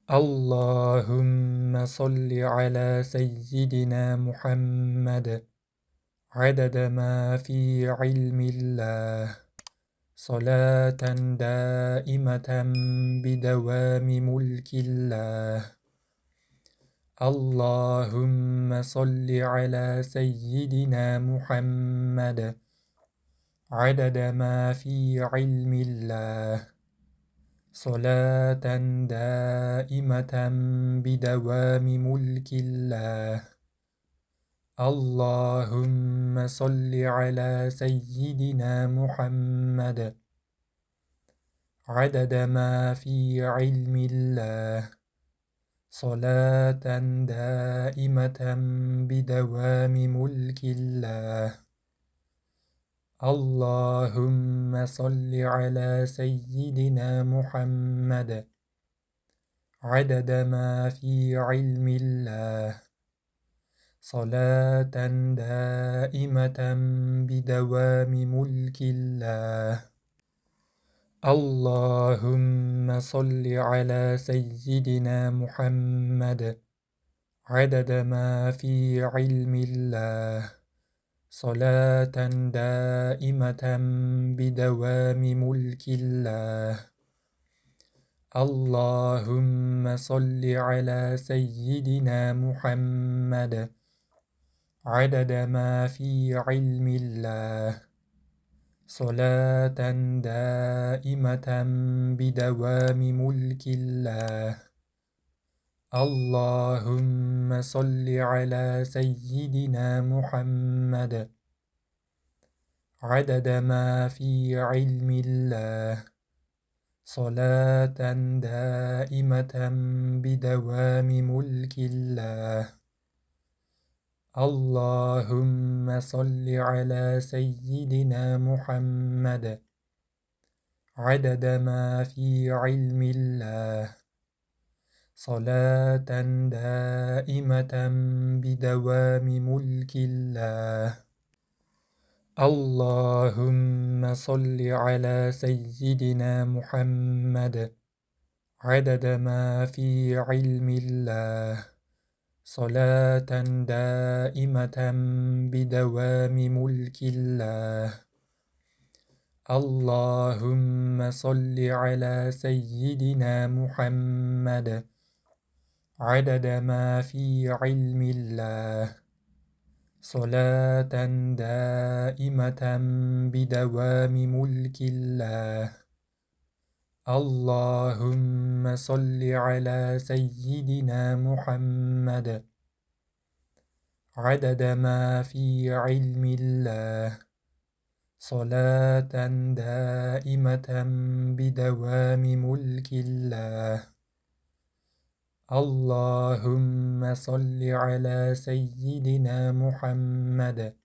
اللهم صل على سيدنا محمد عدد ما في علم الله صلاة دائمة بدوام ملك الله. اللهم صل على سيدنا محمد عدد ما في علم الله صلاة دائمة بدوام ملك الله. اللهم صل على سيدنا محمد عدد ما في علم الله صلاة دائمة بدوام ملك الله. اللهم صل على سيدنا محمد عدد ما في علم الله صلاة دائمة بدوام ملك الله. اللهم صل على سيدنا محمد عدد ما في علم الله صلاة دائمة بدوام ملك الله. اللهم صل على سيدنا محمد عدد ما في علم الله صلاة دائمة بدوام ملك الله. اللهم صل على سيدنا محمد عدد ما في علم الله صلاة دائمة بدوام ملك الله. اللهم صل على سيدنا محمد عدد ما في علم الله صلاة دائمة بدوام ملك الله. اللهم صل على سيدنا محمد عدد ما في علم الله صلاة دائمة بدوام ملك الله. اللهم صل على سيدنا محمد عدد ما في علم الله صلاة دائمة بدوام ملك الله. اللهم صل على سيدنا محمد عدد ما في علم الله صلاة دائمة بدوام ملك الله. اللهم صل على سيدنا محمد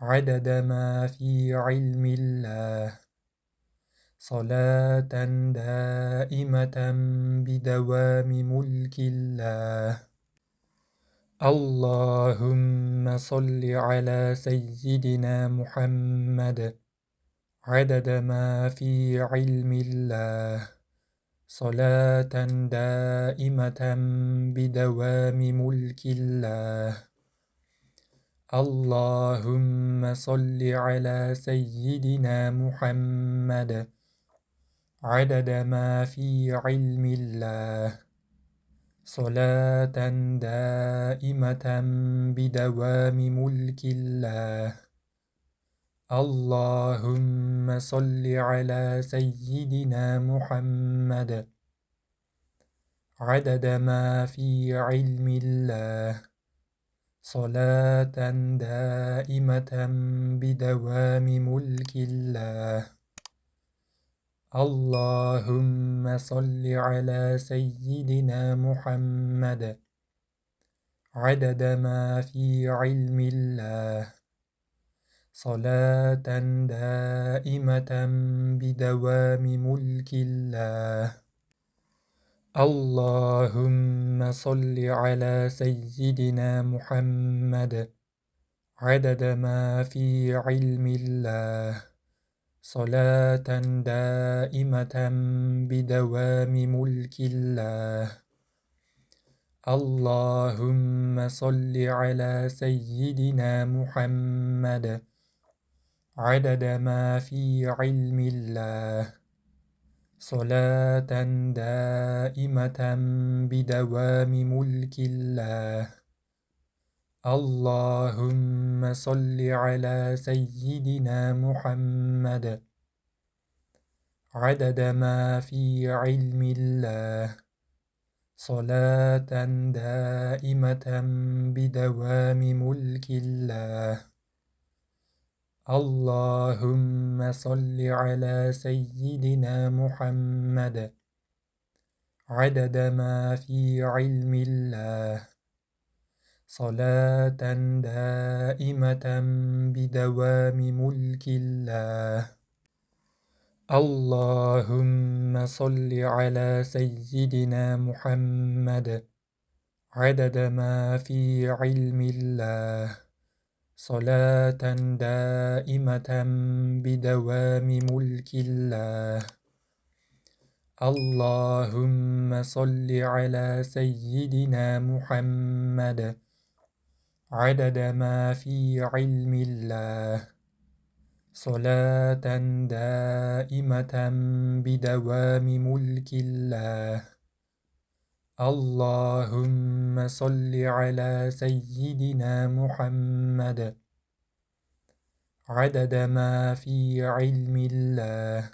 عدد ما في علم الله صلاة دائمة بدوام ملك الله. اللهم صل على سيدنا محمد عدد ما في علم الله صلاة دائمة بدوام ملك الله. اللهم صل على سيدنا محمد عدد ما في علم الله صلاة دائمة بدوام ملك الله. اللهم صل على سيدنا محمد عدد ما في علم الله صلاة دائمة بدوام ملك الله. اللهم صل على سيدنا محمد عدد ما في علم الله صلاة دائمة بدوام ملك الله. اللهم صل على سيدنا محمد عدد ما في علم الله صلاة دائمة بدوام ملك الله. اللهم صل على سيدنا محمد عدد ما في علم الله، صلاة دائمة بدوام ملك الله. اللهم صل على سيدنا محمد عدد ما في علم الله، صلاة دائمة بدوام ملك الله. اللهم صل على سيدنا محمد عدد ما في علم الله، صلاة دائمة بدوام ملك الله. اللهم صل على سيدنا محمد عدد ما في علم الله، صلاة دائمة بدوام ملك الله. اللهم صل على سيدنا محمد عدد ما في علم الله، صلاة دائمة بدوام ملك الله. اللهم صل على سيدنا محمد عدد ما في علم الله،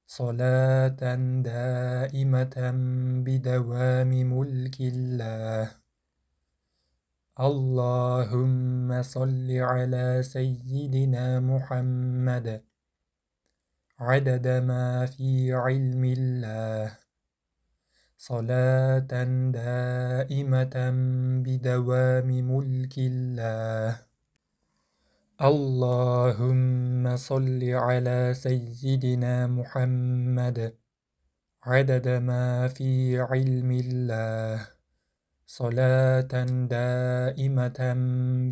صلاة دائمة بدوام ملك الله. اللهم صل على سيدنا محمد عدد ما في علم الله، صلاة دائمة بدوام ملك الله. اللهم صل على سيدنا محمد عدد ما في علم الله، صلاة دائمة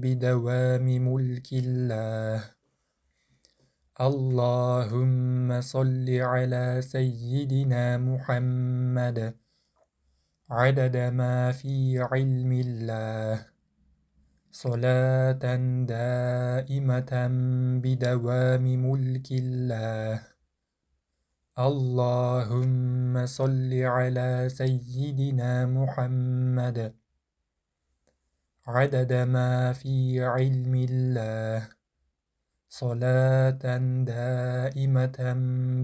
بدوام ملك الله. اللهم صل على سيدنا محمد عدد ما في علم الله، صلاة دائمة بدوام ملك الله. اللهم صل على سيدنا محمد عدد ما في علم الله، صلاة دائمة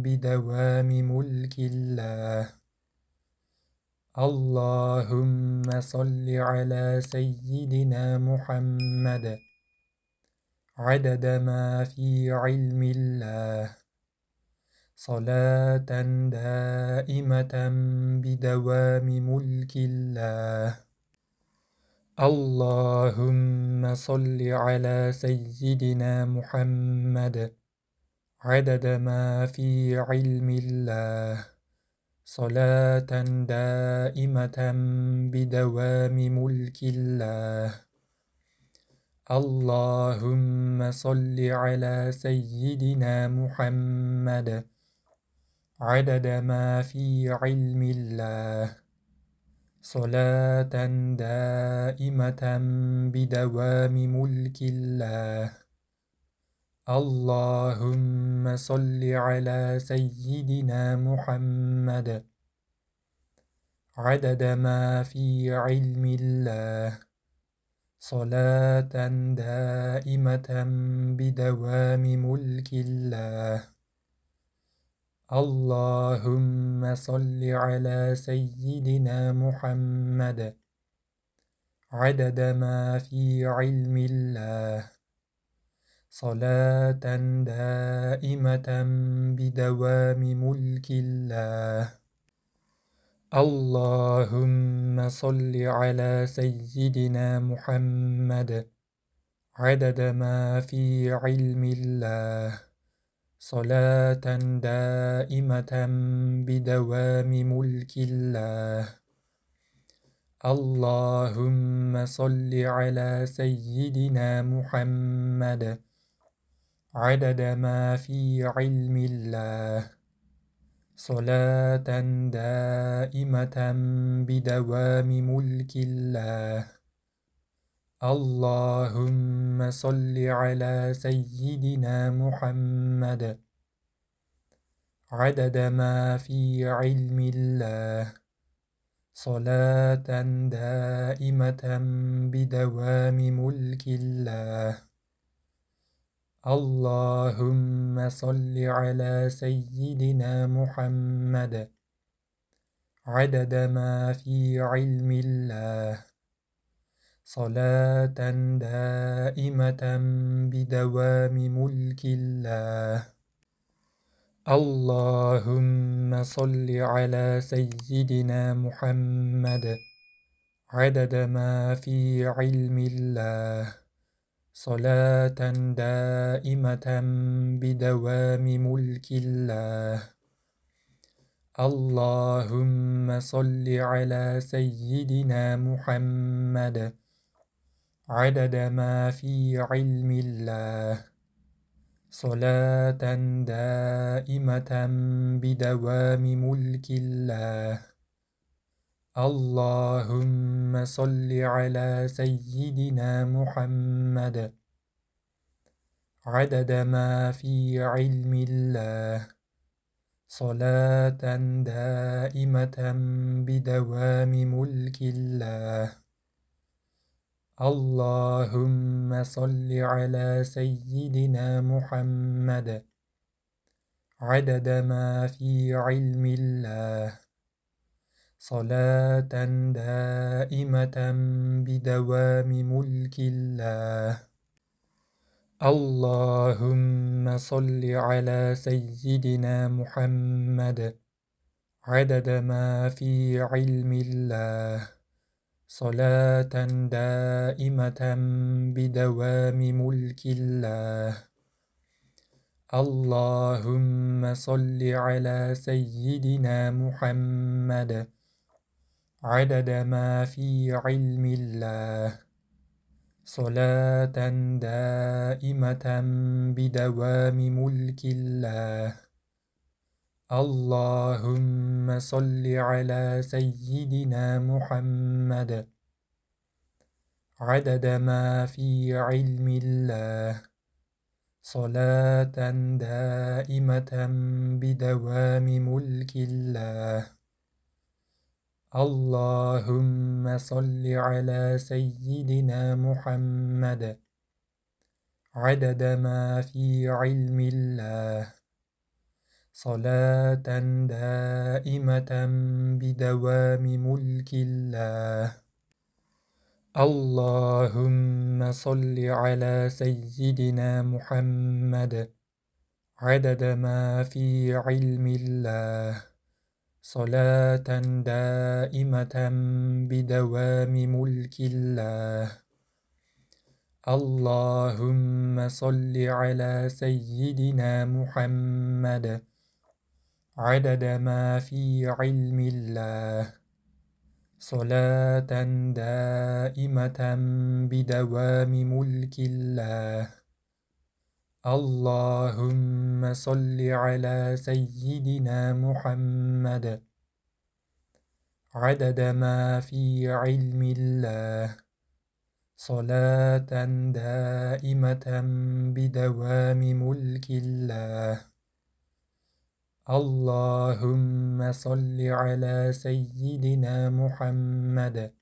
بدوام ملك الله. اللهم صل على سيدنا محمد عدد ما في علم الله، صلاة دائمة بدوام ملك الله. اللهم صل على سيدنا محمد عدد ما في علم الله، صلاة دائمة بدوام ملك الله. اللهم صل على سيدنا محمد عدد ما في علم الله، صلاة دائمة بدوام ملك الله. اللهم صل على سيدنا محمد عدد ما في علم الله، صلاة دائمة بدوام ملك الله. اللهم صل على سيدنا محمد عدد ما في علم الله، صلاة دائمة بدوام ملك الله. اللهم صل على سيدنا محمد عدد ما في علم الله، صلاة دائمة بدوام ملك الله. اللهم صل على سيدنا محمد عدد ما في علم الله صلاة دائمة بدوام ملك الله. اللهم صل على سيدنا محمد عدد ما في علم الله صلاة دائمة بدوام ملك الله. اللهم صل على سيدنا محمد عدد ما في علم الله صلاة دائمة بدوام ملك الله. اللهم صل على سيدنا محمد عدد ما في علم الله صلاة دائمة بدوام ملك الله. اللهم صل على سيدنا محمد عدد ما في علم الله صلاة دائمة بدوام ملك الله. اللهم صل على سيدنا محمد عدد ما في علم الله صلاة دائمة بدوام ملك الله. اللهم صل على سيدنا محمد عدد ما في علم الله صلاة دائمة بدوام ملك الله. اللهم صل على سيدنا محمد عدد ما في علم الله صلاة دائمة بدوام ملك الله. اللهم صل على سيدنا محمد عدد ما في علم الله صلاة دائمة بدوام ملك الله. اللهم صل على سيدنا محمد عدد ما في علم الله صلاة دائمة بدوام ملك الله. اللهم صل على سيدنا محمد عدد ما في علم الله صلاة دائمة بدوام ملك الله. اللهم صل على سيدنا محمد عدد ما في علم الله صلاة دائمة بدوام ملك الله. اللهم صل على سيدنا محمد عدد ما في علم الله صلاة دائمة بدوام ملك الله. اللهم صل على سيدنا محمد عدد ما في علم الله صلاة دائمة بدوام ملك الله. اللهم صل على سيدنا محمد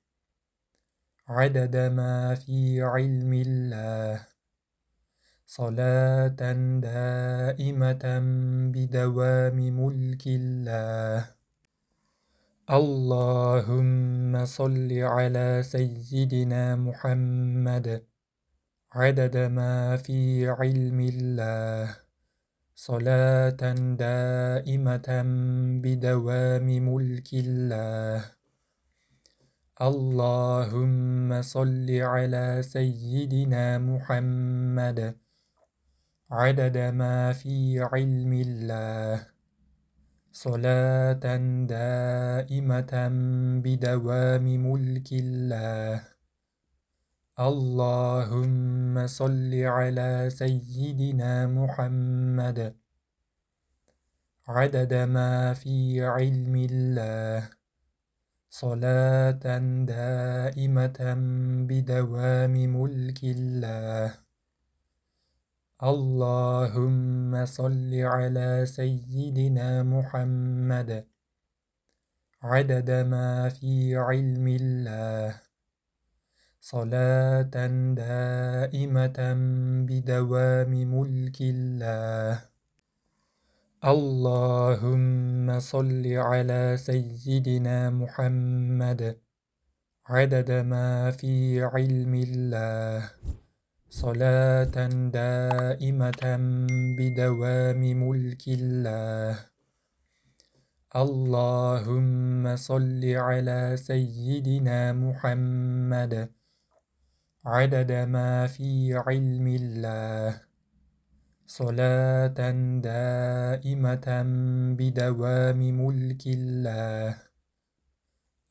عدد ما في علم الله صلاة دائمة بدوام ملك الله. اللهم صل على سيدنا محمد عدد ما في علم الله صلاة دائمة بدوام ملك الله. اللهم صل على سيدنا محمد عدد ما في علم الله صلاة دائمة بدوام ملك الله. اللهم صل على سيدنا محمد عدد ما في علم الله صلاة دائمة بدوام ملك الله. اللهم صل على سيدنا محمد عدد ما في علم الله صلاة دائمة بدوام ملك الله. اللهم صل على سيدنا محمد عدد ما في علم الله صلاة دائمة بدوام ملك الله. اللهم صل على سيدنا محمد عدد ما في علم الله صلاة دائمة بدوام ملك الله.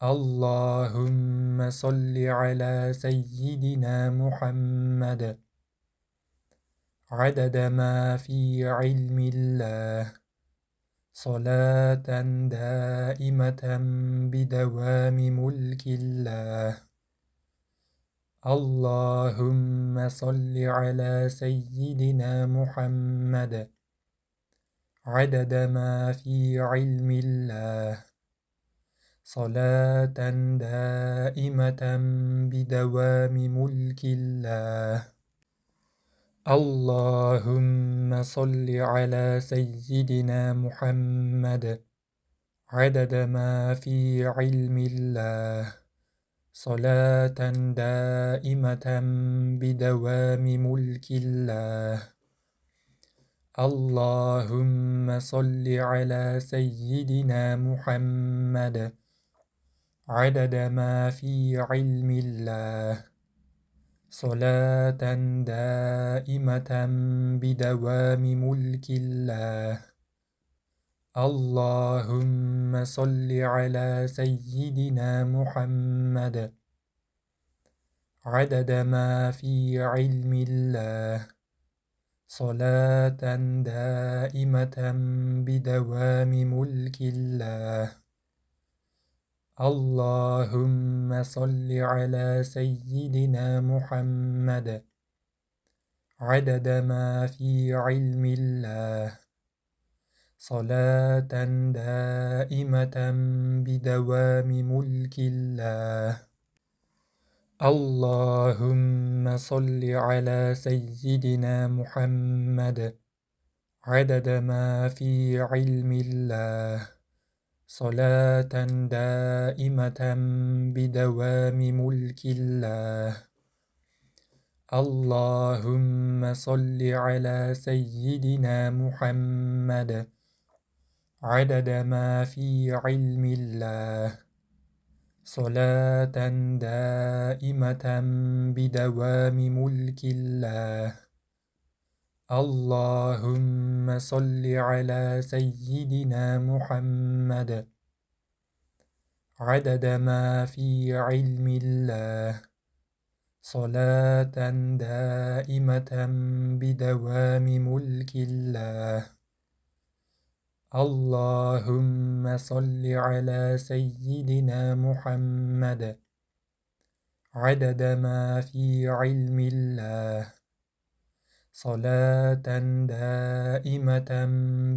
اللهم صل على سيدنا محمد عدد ما في علم الله صلاة دائمة بدوام ملك الله. اللهم صل على سيدنا محمد عدد ما في علم الله صلاة دائمة بدوام ملك الله. اللهم صل على سيدنا محمد عدد ما في علم الله صلاة دائمة بدوام ملك الله. اللهم صل على سيدنا محمد عدد ما في علم الله صلاة دائمة بدوام ملك الله. اللهم صل على سيدنا محمد عدد ما في علم الله صلاة دائمة بدوام ملك الله. اللهم صل على سيدنا محمد عدد ما في علم الله صلاة دائمة بدوام ملك الله. اللهم صل على سيدنا محمد عدد ما في علم الله صلاة دائمة بدوام ملك الله. اللهم صل على سيدنا محمد عدد ما في علم الله صلاة دائمة بدوام ملك الله. اللهم صل على سيدنا محمد عدد ما في علم الله صلاة دائمة بدوام ملك الله. اللهم صل على سيدنا محمد عدد ما في علم الله صلاة دائمة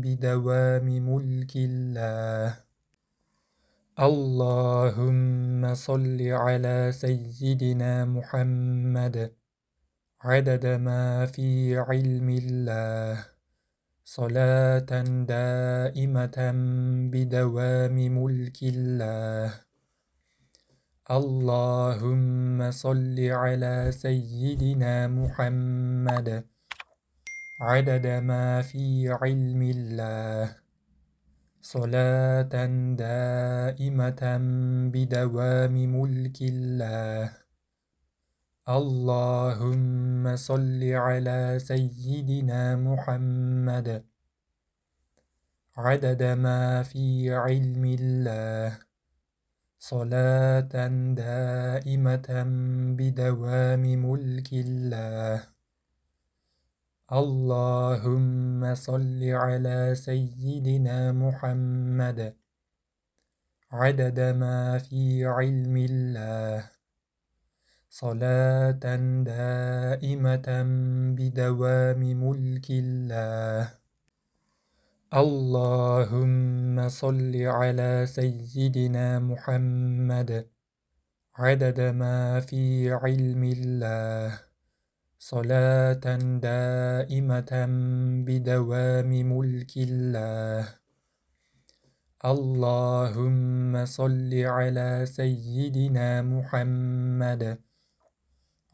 بدوام ملك الله. اللهم صل على سيدنا محمد عدد ما في علم الله صلاة دائمة بدوام ملك الله. اللهم صل على سيدنا محمد عدد ما في علم الله صلاة دائمة بدوام ملك الله. اللهم صل على سيدنا محمد عدد ما في علم الله صلاة دائمة بدوام ملك الله. اللهم صل على سيدنا محمد عدد ما في علم الله، صلاة دائمة بدوام ملك الله. اللهم صل على سيدنا محمد عدد ما في علم الله، صلاة دائمة بدوام ملك الله. اللهم صل على سيدنا محمد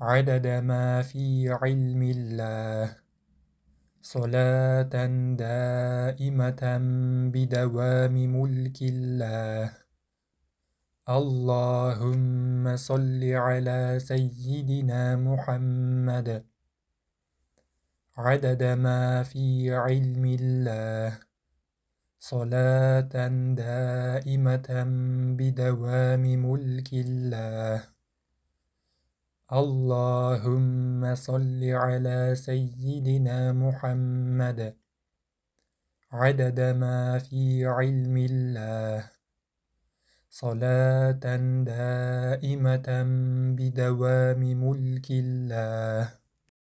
عدد ما في علم الله، صلاة دائمة بدوام ملك الله. اللهم صل على سيدنا محمد عدد ما في علم الله، صلاة دائمة بدوام ملك الله. اللهم صل على سيدنا محمد عدد ما في علم الله، صلاة دائمة بدوام ملك الله.